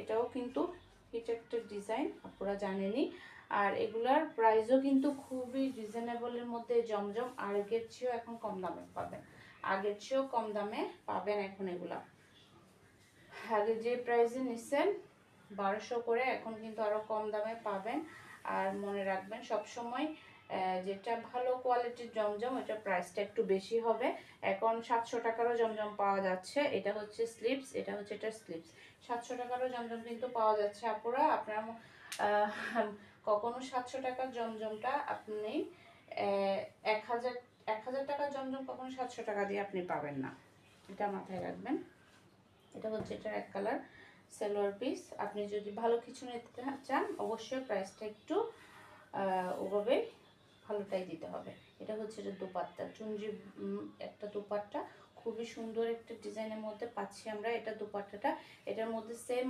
এটাও কিন্তু হিট একটা ডিজাইন, আপনারা জানেনই। আর এগুলার প্রাইসও কিন্তু খুবই রিজনেবলের মধ্যে জমজম, আগের চেয়েও এখন কম দামে পাবেন, আগের চেয়েও কম দামে পাবেন এখন এগুলা। আগে যে প্রাইসে নিচ্ছেন 1200 করে, এখন কিন্তু আরও কম দামে পাবেন। আর মনে রাখবেন সবসময় যেটা ভালো কোয়ালিটির জমজম ওটার প্রাইসটা একটু বেশি হবে। এখন 700 টাকারও জমজম পাওয়া যাচ্ছে, এটা হচ্ছে স্লিপস, এটা হচ্ছে এটা স্লিপস। 700 টাকারও জমজম কিন্তু পাওয়া যাচ্ছে আপুরা। আপনার কখনো 700 টাকার জমজমটা আপনি 1000 টাকার জমজম কখনো 700 টাকা দিয়ে আপনি পাবেন না, এটা মাথায় রাখবেন। এটা হচ্ছে এটার এক কালার সালোয়ার পিস। আপনি যদি ভালো কিছু নিতে চান অবশ্যই প্রাইসটা একটু ওভাবে ভালোটাই দিতে হবে। এটা হচ্ছে এটা দোপাট্টা, চুনরি একটা দোপাট্টা, খুবই সুন্দর একটা ডিজাইনের মধ্যে পাচ্ছি আমরা এটা দোপাট্টাটা। এটার মধ্যে সেম